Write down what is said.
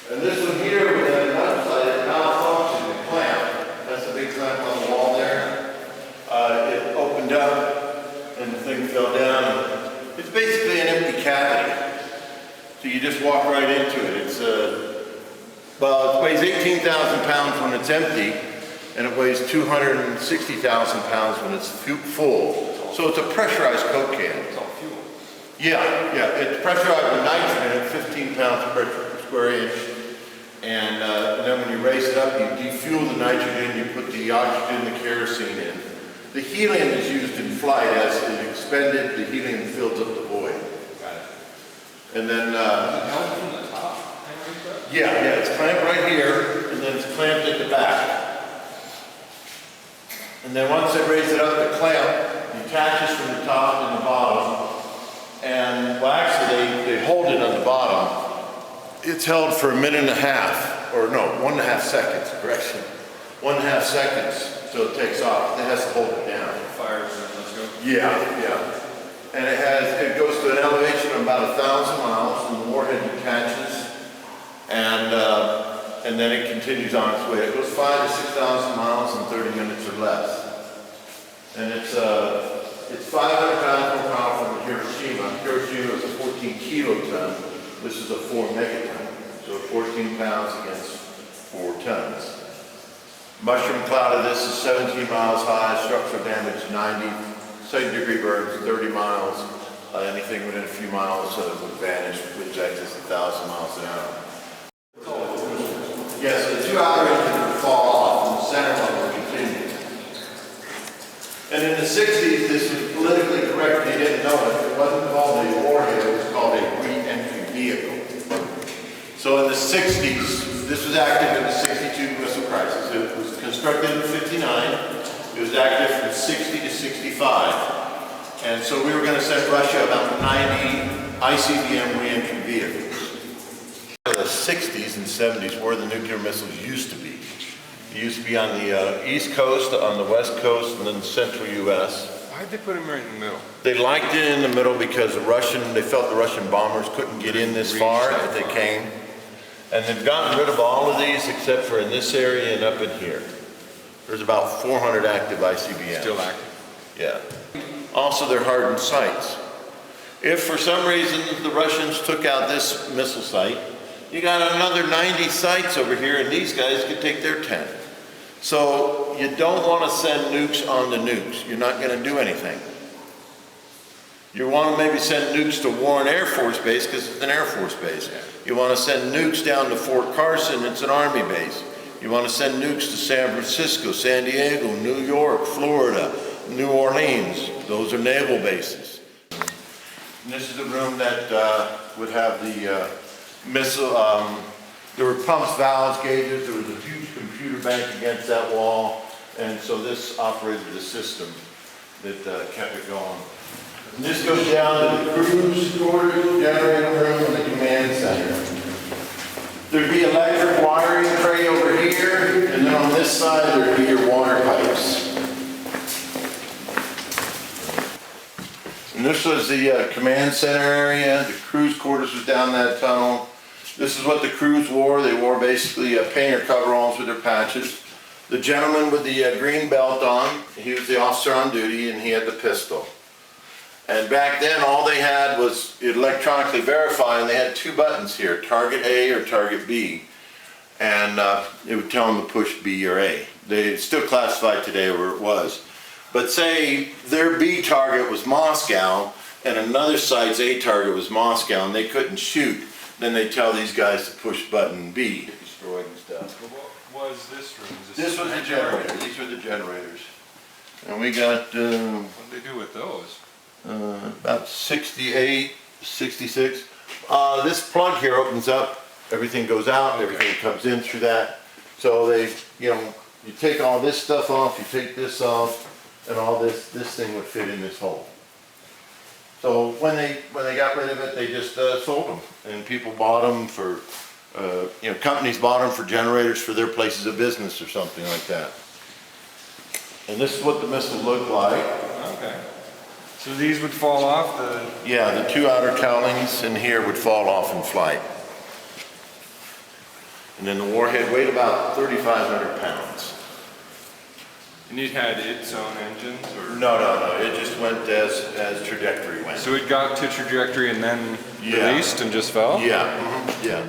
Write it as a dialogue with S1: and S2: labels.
S1: And this one here, we had another side, it malfunctioned, the clamp. That's a big clamp on the wall there. It opened up and the thing fell down. It's basically an empty cavity. So you just walk right into it. It's well, it weighs 18,000 pounds when it's empty, and it weighs 260,000 pounds when it's full. So it's a pressurized Coke can.
S2: It's all fuel.
S1: Yeah, it's pressurized with nitrogen at 15 pounds per square inch. And then when you raise it up, you defuel the nitrogen, you put the oxygen, the kerosene in. The helium is used in flight. As it expended, the helium fills up the void.
S2: Got it.
S1: And then,
S2: Is it held from the top?
S1: yeah, it's clamped right here, and then it's clamped at the back. And then once they raise it up, the clamp detaches from the top and the bottom. And, well, actually, they hold it on the bottom. It's held for 1.5 minutes, or no, 1.5 seconds, correction. 1.5 seconds, so it takes off. It has to hold it down.
S2: Fires, let's go.
S1: Yeah. And it goes to an elevation of about 1,000 miles, and the warhead detaches, and then it continues on its way. It goes 5,000 to 6,000 miles in 30 minutes or less. And it's 500 pounds more powerful than Hiroshima. Hiroshima is a 14 kiloton. This is a 4 megaton. So 14 pounds against 4 tons. Mushroom cloud of this is 17 miles high, structural damage 90, second-degree burns 30 miles. Anything within a few miles would vanish, which excess 1,000 miles an hour. Yeah, so the 2 outer engines would fall off, and the center one would continue. And in the 60s, this was politically correct. They didn't know it. It wasn't called a warhead. It was called a re-entry vehicle. So in the 60s, this was active in the 62 missile crisis. It was constructed in 59. It was active from 60 to 65. And so we were going to send Russia about 90 ICBM re-entry vehicles. The 60s and 70s where the nuclear missiles used to be. It used to be on the East Coast, on the West Coast, and then central U.S.
S2: Why'd they put them right in the middle?
S1: They liked it in the middle because they felt the Russian bombers couldn't get in this far if they came. And they've gotten rid of all of these except for in this area and up in here. There's about 400 active ICBMs.
S2: Still active?
S1: Yeah. Also, they're hardened sites. If for some reason the Russians took out this missile site, you got another 90 sites over here, and these guys could take their 10. So you don't want to send nukes on the nukes. You're not going to do anything. You want to maybe send nukes to Warren Air Force Base because it's an Air Force base. You want to send nukes down to Fort Carson, it's an Army base. You want to send nukes to San Francisco, San Diego, New York, Florida, New Orleans. Those are naval bases. And this is the room that would have the missile, there were pumps, valves, gauges, there was a huge computer bank against that wall, and so this operated the system that kept it going. And this goes down to the cruise quarters, generator room, and the command center. There'd be electric wiring tray over here, and then on this side there'd be your water pipes. And this was the command center area. The cruise quarters was down that tunnel. This is what the crews wore. They wore basically painter coveralls with their patches. The gentleman with the green belt on, he was the officer on duty, and he had the pistol. And back then, all they had was electronically verify, and they had 2 buttons here, target A or target B. And it would tell them to push B or A. It's still classified today where it was. But say their B target was Moscow, and another site's A target was Moscow, and they couldn't shoot. Then they tell these guys to push button B. Destroyed and stuff.
S2: What was this room?
S1: This was the generator. These were the generators. And we got...
S2: what did they do with those?
S1: About 68, 66. This plug here opens up. Everything goes out. Everything comes in through that. So they, you take all this stuff off. You take this off. And all this thing would fit in this hole. So when they got rid of it, they just sold them, and people bought them for, companies bought them for generators for their places of business or something like that. And this is what the missile looked like.
S2: Okay. So these would fall off the...
S1: Yeah, the 2 outer cowlings in here would fall off in flight. And then the warhead weighed about 3,500 pounds.
S2: And it had its own engines, or?
S1: No, it just went as trajectory went.
S2: So it got to trajectory and then
S1: Yeah.
S2: released and just fell?
S1: Yeah, yeah.